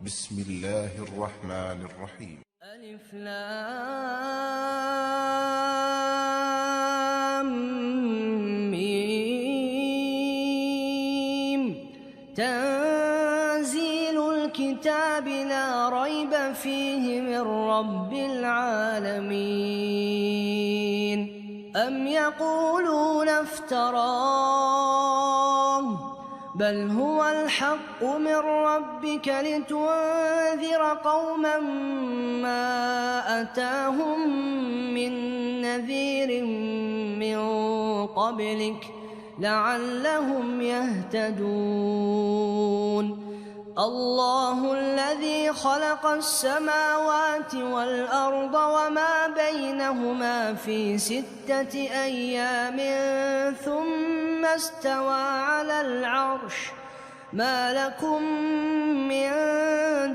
بسم الله الرحمن الرحيم. ألف لام ميم. تنزيل الكتاب لا ريب فيه من رب العالمين. أم يقولون افتراه بل هو الحق من ربك لتنذر قوما ما أتاهم من نذير من قبلك لعلهم يهتدون. الله الذي خلق السماوات والأرض وما بينهما في 6 أيام ثم استوى على العرش. ما لكم من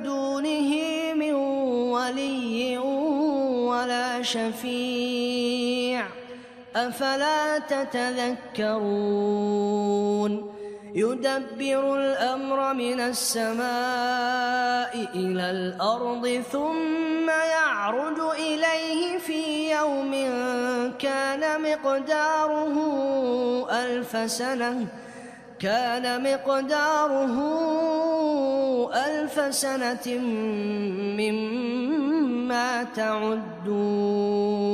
دونه من ولي ولا شفيع أفلا تتذكرون. يدبر الأمر من السماء إلى الأرض ثم يعرج إليه في يوم كان مقداره 1000 سنة مما تعدون.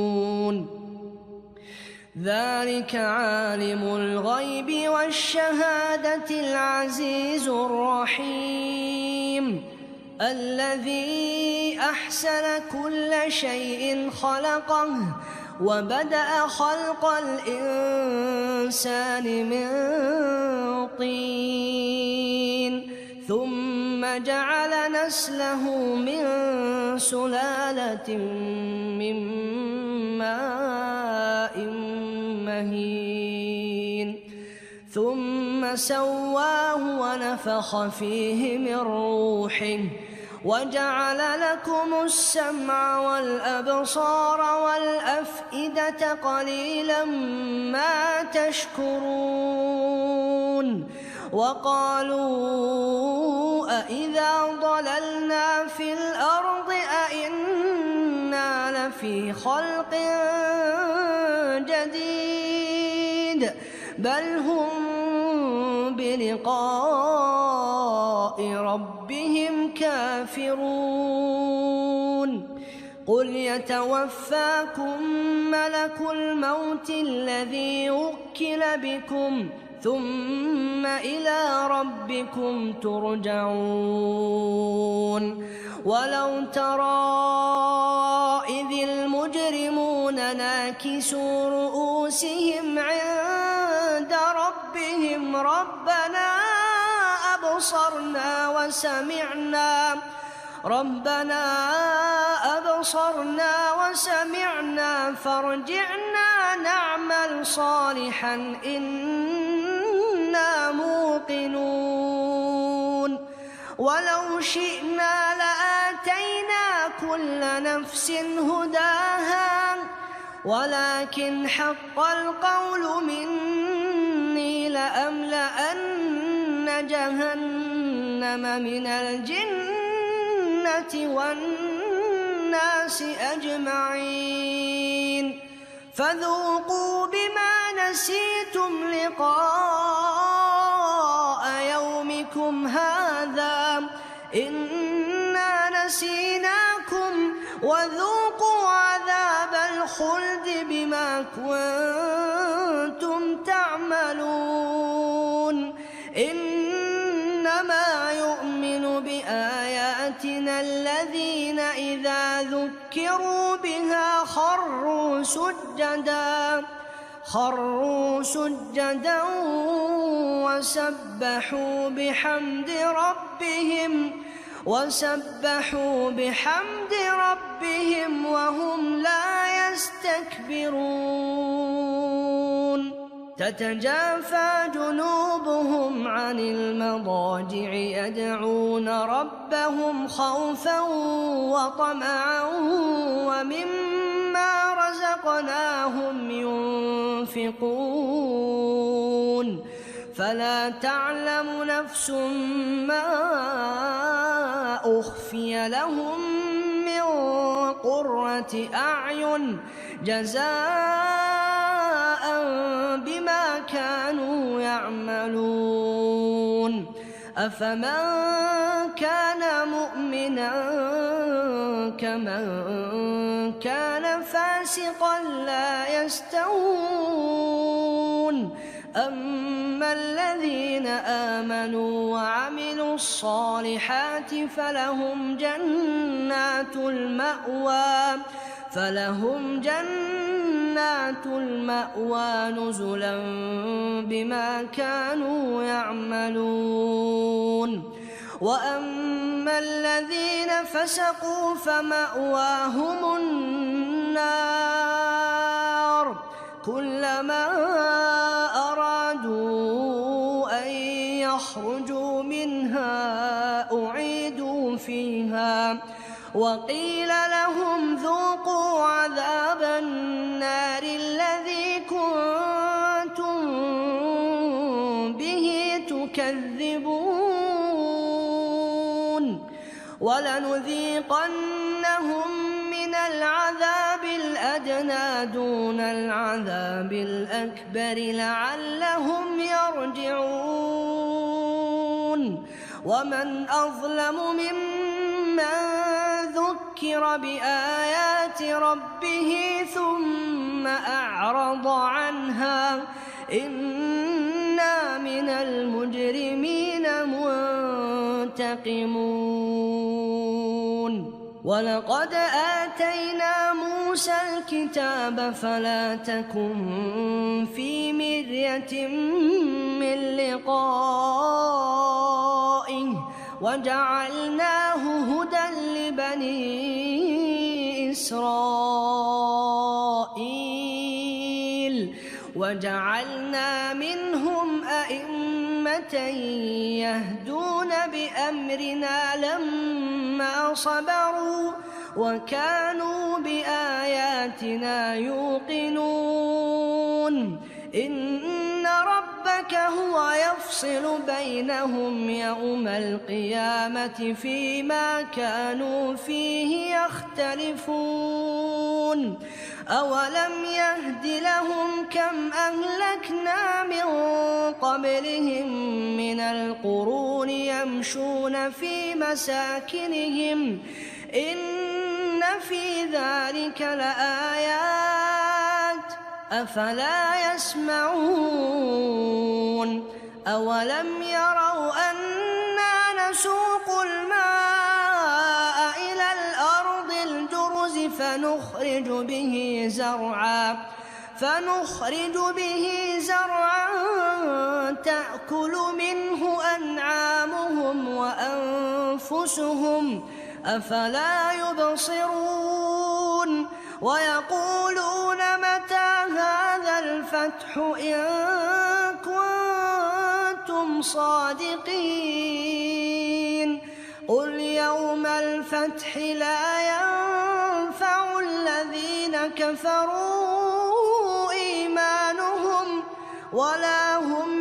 ذلك عالم الغيب والشهادة العزيز الرحيم الذي أحسن كل شيء خلقه وبدأ خلق الإنسان من طين ثم جعل نسله من سلالة من ماء مهين ثم سواه ونفخ فيه من روحه وجعل لكم السمع والأبصار والأفئدة قليلا ما تشكرون. وقالوا أإذا ضللنا في الأرض أإنا لفي خلق جديد بل هم بلقاء ربهم كافرون. قل يتوفاكم ملك الموت الذي وكل بكم ثم إلى ربكم ترجعون. ولو ترى إذ المجرمون ناكسوا رؤوسهم عند ربهم ربنا أبصرنا وسمعنا فارجعنا نعمل صالحا إنا موقنون. ولو شئنا لآتينا كل نفس هداها ولكن حق القول مني لأملأن جهنم من الجنة والناس أجمعين. فذوقوا بما نسيتم لقاء يومكم هذا إنا نسيناكم وذوقوا عذاب الخلد بما كنتم تعملون. إنما يؤمن بآياتنا الذين إذا ذكروا بها خروا سجدا وسبحوا بحمد ربهم وهم لا يستكبرون. تتجافى جنوبهم عن المضاجع يدعون ربهم خوفا وطمعا ومما رزقناهم ينفقون. فلا تعلم نفس ما أخفي لهم من قرة أعين جزاء بما كانوا يعملون أفمن كان مؤمنا كمن كان فاسقا لا يستوون أما الذين آمنوا وعملوا الصالحات فلهم جنات المأوى نزلا بما كانوا يعملون وأما الذين فسقوا فمأواهم النار كلما أرادوا أن يخرجوا منها أعيدوا فيها وقيل لهم ذوقوا عذاب النار الذي كنتم به تكذبون ولنذيقنهم من العذاب الأدنى دون العذاب الأكبر لعلهم يرجعون ومن أظلم ممن ذكر بآيات ربه ثم أعرض عنها إنا من المجرمين منتقمون ولقد آتينا موسى الكتاب فلا تكن في مرية من لقائه وجعلناه هدى لبني إسرائيل وجعلنا منهم أئمة يهدون بأمرنا لما صبروا وكانوا بآياتنا يوقنون إن ربك هو يفصل بينهم يوم القيامة فيما كانوا فيه يختلفون أولم يهد لهم كم أهلكنا من قبلهم من القرون يمشون في مساكنهم إن في ذلك لآيات أفلا يسمعون أولم يروا أنا نسوق الماء إلى الأرض الجرز فنخرج به زرعا تأكل منه أنعامهم وأنفسهم أفلا يبصرون ويقولون متى هذا الفتح إن كنتم صادقين قل يوم الفتح لا ينفع الذين كفروا إيمانهم ولا هم